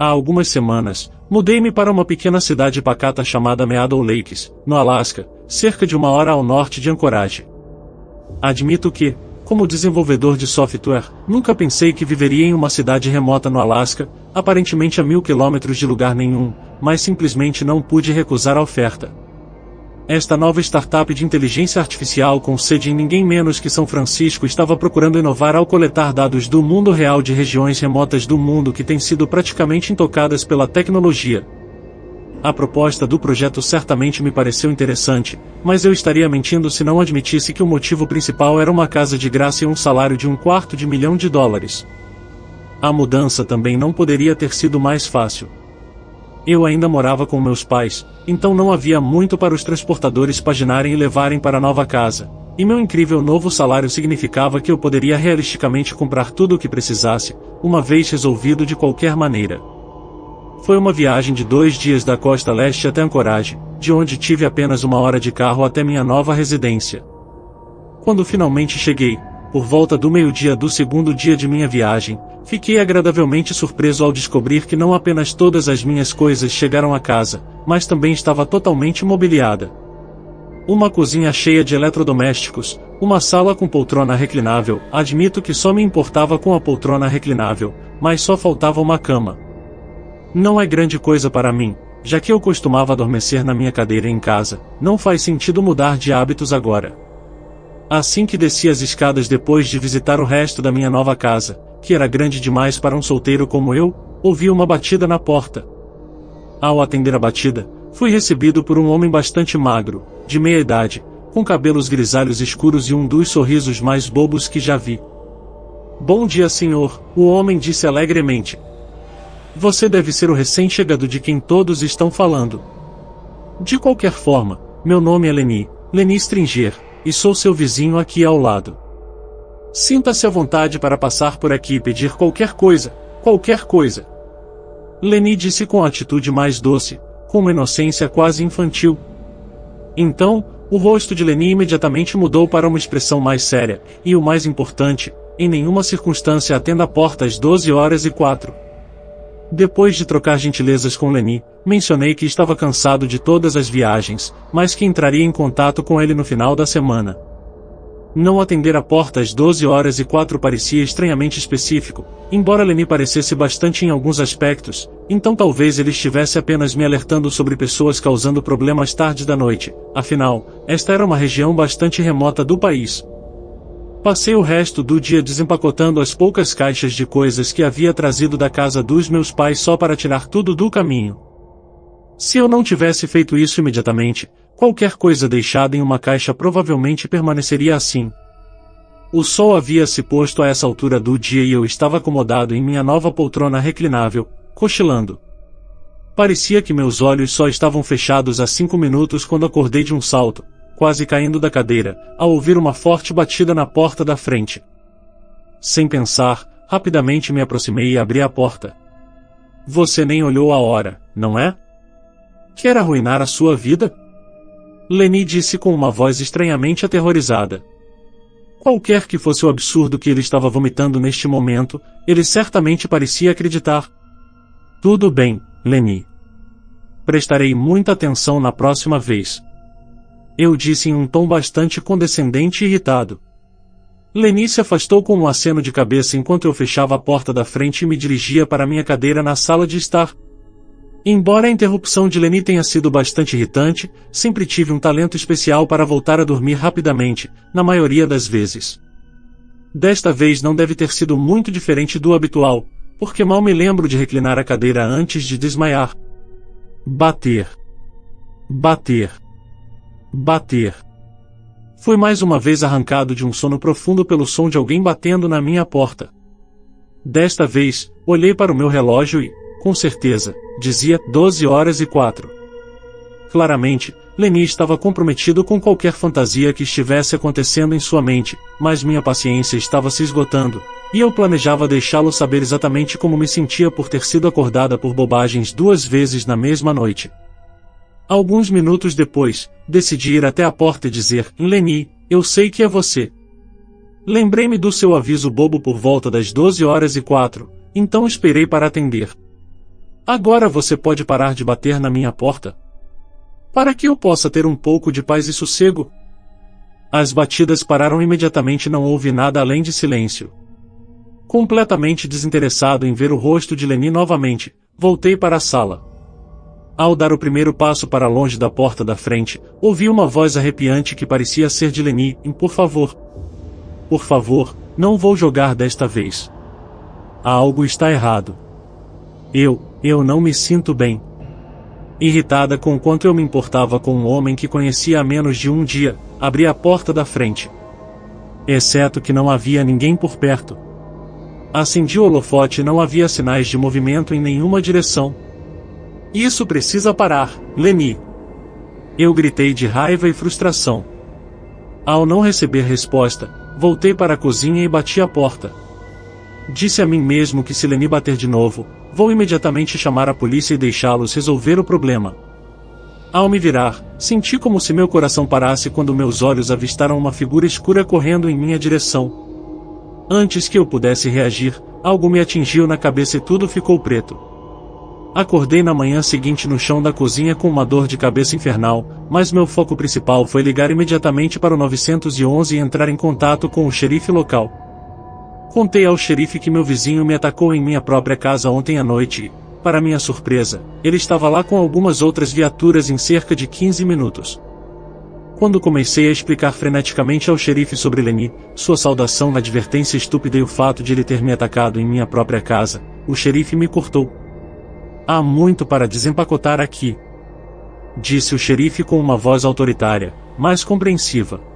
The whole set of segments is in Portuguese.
Há algumas semanas, mudei-me para uma pequena cidade pacata chamada Meadow Lakes, no Alasca, cerca de 1 hora ao norte de Anchorage. Admito que, como desenvolvedor de software, nunca pensei que viveria em uma cidade remota no Alasca, aparentemente a 1000 quilômetros de lugar nenhum, mas simplesmente não pude recusar a oferta. Esta nova startup de inteligência artificial com sede em ninguém menos que São Francisco estava procurando inovar ao coletar dados do mundo real de regiões remotas do mundo que têm sido praticamente intocadas pela tecnologia. A proposta do projeto certamente me pareceu interessante, mas eu estaria mentindo se não admitisse que o motivo principal era uma casa de graça e um salário de $250 mil. A mudança também não poderia ter sido mais fácil. Eu ainda morava com meus pais, então não havia muito para os transportadores paginarem e levarem para a nova casa, e meu incrível novo salário significava que eu poderia realisticamente comprar tudo o que precisasse, uma vez resolvido de qualquer maneira. Foi uma viagem de 2 dias da costa leste até Anchorage, de onde tive apenas 1 hora de carro até minha nova residência. Quando finalmente cheguei, por volta do meio-dia do segundo dia de minha viagem, fiquei agradavelmente surpreso ao descobrir que não apenas todas as minhas coisas chegaram à casa, mas também estava totalmente mobiliada. Uma cozinha cheia de eletrodomésticos, uma sala com poltrona reclinável, admito que só me importava com a poltrona reclinável, mas só faltava uma cama. Não é grande coisa para mim, já que eu costumava adormecer na minha cadeira em casa, não faz sentido mudar de hábitos agora. Assim que desci as escadas depois de visitar o resto da minha nova casa, que era grande demais para um solteiro como eu, ouvi uma batida na porta. Ao atender a batida, fui recebido por um homem bastante magro, de meia idade, com cabelos grisalhos escuros e um dos sorrisos mais bobos que já vi. "Bom dia, senhor", o homem disse alegremente. "Você deve ser o recém-chegado de quem todos estão falando. De qualquer forma, meu nome é Lenny Stringer, e sou seu vizinho aqui ao lado. Sinta-se à vontade para passar por aqui e pedir qualquer coisa. Lenny disse com a atitude mais doce, com uma inocência quase infantil. Então, o rosto de Lenny imediatamente mudou para uma expressão mais séria, e o mais importante, em nenhuma circunstância atenda a porta às 12h04. Depois de trocar gentilezas com Lenny, mencionei que estava cansado de todas as viagens, mas que entraria em contato com ele no final da semana. Não atender a porta às 12h04 parecia estranhamente específico, embora Lenny parecesse bastante em alguns aspectos, então talvez ele estivesse apenas me alertando sobre pessoas causando problemas tarde da noite, afinal, esta era uma região bastante remota do país. Passei o resto do dia desempacotando as poucas caixas de coisas que havia trazido da casa dos meus pais só para tirar tudo do caminho. Se eu não tivesse feito isso imediatamente, qualquer coisa deixada em uma caixa provavelmente permaneceria assim. O sol havia se posto a essa altura do dia e eu estava acomodado em minha nova poltrona reclinável, cochilando. Parecia que meus olhos só estavam fechados há 5 minutos quando acordei de um salto, quase caindo da cadeira, ao ouvir uma forte batida na porta da frente. Sem pensar, rapidamente me aproximei e abri a porta. "Você nem olhou a hora, não é? Quer arruinar a sua vida?" Lenny disse com uma voz estranhamente aterrorizada. Qualquer que fosse o absurdo que ele estava vomitando neste momento, ele certamente parecia acreditar. "Tudo bem, Lenny. Prestarei muita atenção na próxima vez", eu disse em um tom bastante condescendente e irritado. Lenny se afastou com um aceno de cabeça enquanto eu fechava a porta da frente e me dirigia para minha cadeira na sala de estar. Embora a interrupção de Lenny tenha sido bastante irritante, sempre tive um talento especial para voltar a dormir rapidamente, na maioria das vezes. Desta vez não deve ter sido muito diferente do habitual, porque mal me lembro de reclinar a cadeira antes de desmaiar. Bater. Fui mais uma vez arrancado de um sono profundo pelo som de alguém batendo na minha porta. Desta vez, olhei para o meu relógio e, com certeza, dizia 12h04. Claramente, Lenny estava comprometido com qualquer fantasia que estivesse acontecendo em sua mente, mas minha paciência estava se esgotando, e eu planejava deixá-lo saber exatamente como me sentia por ter sido acordada por bobagens 2 vezes na mesma noite. Alguns minutos depois, decidi ir até a porta e dizer: "Lenny, eu sei que é você. Lembrei-me do seu aviso bobo por volta das 12h04, então esperei para atender." Agora você pode parar de bater na minha porta? Para que eu possa ter um pouco de paz e sossego? As batidas pararam imediatamente e não houve nada além de silêncio. Completamente desinteressado em ver o rosto de Leni novamente, voltei para a sala. Ao dar o primeiro passo para longe da porta da frente, ouvi uma voz arrepiante que parecia ser de Leni: Por favor. Por favor, não vou jogar desta vez. Algo está errado. Eu não me sinto bem. Irritada com o quanto eu me importava com um homem que conhecia há menos de um dia, abri a porta da frente. Exceto que não havia ninguém por perto. Acendi o holofote e não havia sinais de movimento em nenhuma direção. Isso precisa parar, Leni. Eu gritei de raiva e frustração. Ao não receber resposta, voltei para a cozinha e bati a porta. Disse a mim mesmo que se Leni bater de novo, vou imediatamente chamar a polícia e deixá-los resolver o problema. Ao me virar, senti como se meu coração parasse quando meus olhos avistaram uma figura escura correndo em minha direção. Antes que eu pudesse reagir, algo me atingiu na cabeça e tudo ficou preto. Acordei na manhã seguinte no chão da cozinha com uma dor de cabeça infernal, mas meu foco principal foi ligar imediatamente para o 911 e entrar em contato com o xerife local. Contei ao xerife que meu vizinho me atacou em minha própria casa ontem à noite e, para minha surpresa, ele estava lá com algumas outras viaturas em cerca de 15 minutos. Quando comecei a explicar freneticamente ao xerife sobre Leni, sua saudação na advertência estúpida e o fato de ele ter me atacado em minha própria casa, o xerife me cortou. Há muito para desempacotar aqui, disse o xerife com uma voz autoritária, mas compreensiva.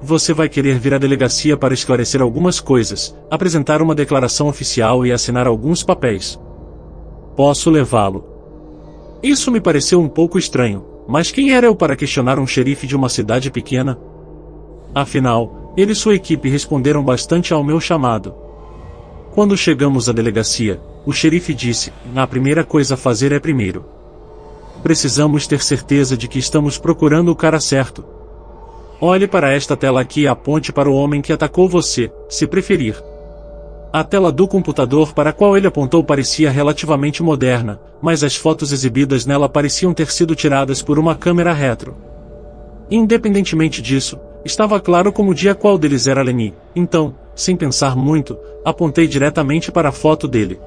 Você vai querer vir à delegacia para esclarecer algumas coisas, apresentar uma declaração oficial e assinar alguns papéis. Posso levá-lo. Isso me pareceu um pouco estranho, mas quem era eu para questionar um xerife de uma cidade pequena? Afinal, ele e sua equipe responderam bastante ao meu chamado. Quando chegamos à delegacia, o xerife disse: a primeira coisa a fazer é primeiro. Precisamos ter certeza de que estamos procurando o cara certo. Olhe para esta tela aqui e aponte para o homem que atacou você, se preferir. A tela do computador para a qual ele apontou parecia relativamente moderna, mas as fotos exibidas nela pareciam ter sido tiradas por uma câmera retro. Independentemente disso, estava claro como o dia qual deles era Leni, então, sem pensar muito, apontei diretamente para a foto dele.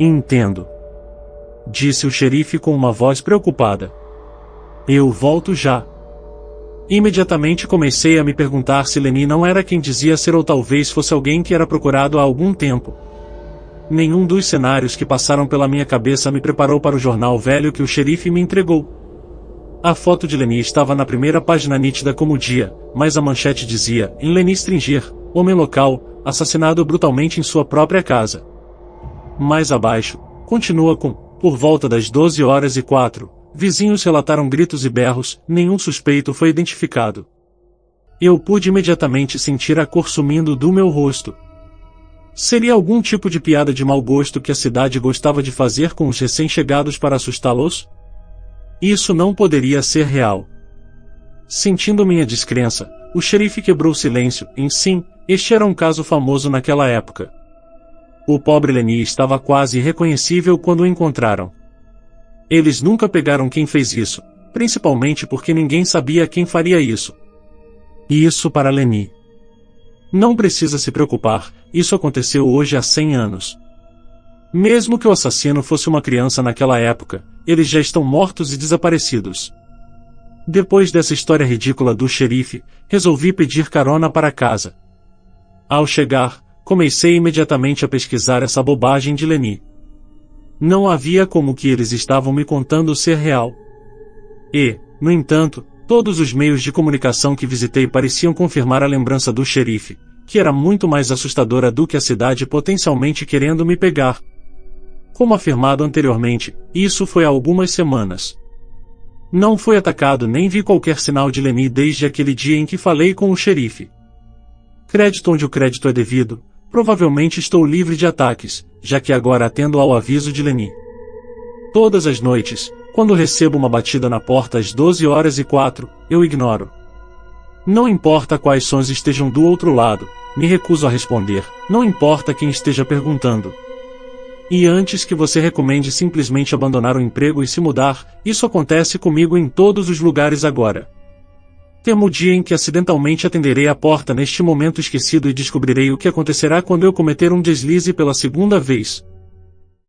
Entendo, disse o xerife com uma voz preocupada. Eu volto já. Imediatamente comecei a me perguntar se Leni não era quem dizia ser ou talvez fosse alguém que era procurado há algum tempo. Nenhum dos cenários que passaram pela minha cabeça me preparou para o jornal velho que o xerife me entregou. A foto de Leni estava na primeira página nítida como o dia, mas a manchete dizia: em Leni Stringer, homem local, assassinado brutalmente em sua própria casa. Mais abaixo, continua com: por volta das 12h04, vizinhos relataram gritos e berros, nenhum suspeito foi identificado. Eu pude imediatamente sentir a cor sumindo do meu rosto. Seria algum tipo de piada de mau gosto que a cidade gostava de fazer com os recém-chegados para assustá-los? Isso não poderia ser real. Sentindo minha descrença, o xerife quebrou o silêncio. Sim, este era um caso famoso naquela época. O pobre Leni estava quase irreconhecível quando o encontraram. Eles nunca pegaram quem fez isso, principalmente porque ninguém sabia quem faria isso. E isso para Leni. Não precisa se preocupar, isso aconteceu hoje há 100 anos. Mesmo que o assassino fosse uma criança naquela época, eles já estão mortos e desaparecidos. Depois dessa história ridícula do xerife, resolvi pedir carona para casa. Ao chegar, comecei imediatamente a pesquisar essa bobagem de Leni. Não havia como que eles estavam me contando ser real. E, no entanto, todos os meios de comunicação que visitei pareciam confirmar a lembrança do xerife, que era muito mais assustadora do que a cidade potencialmente querendo me pegar. Como afirmado anteriormente, isso foi há algumas semanas. Não fui atacado nem vi qualquer sinal de Leni desde aquele dia em que falei com o xerife. Crédito onde o crédito é devido, provavelmente estou livre de ataques, já que agora atendo ao aviso de Leni. Todas as noites, quando recebo uma batida na porta às 12h04, eu ignoro. Não importa quais sons estejam do outro lado, me recuso a responder, não importa quem esteja perguntando. E antes que você recomende simplesmente abandonar o emprego e se mudar, isso acontece comigo em todos os lugares agora. Temo o dia em que acidentalmente atenderei a porta neste momento esquecido e descobrirei o que acontecerá quando eu cometer um deslize pela segunda vez,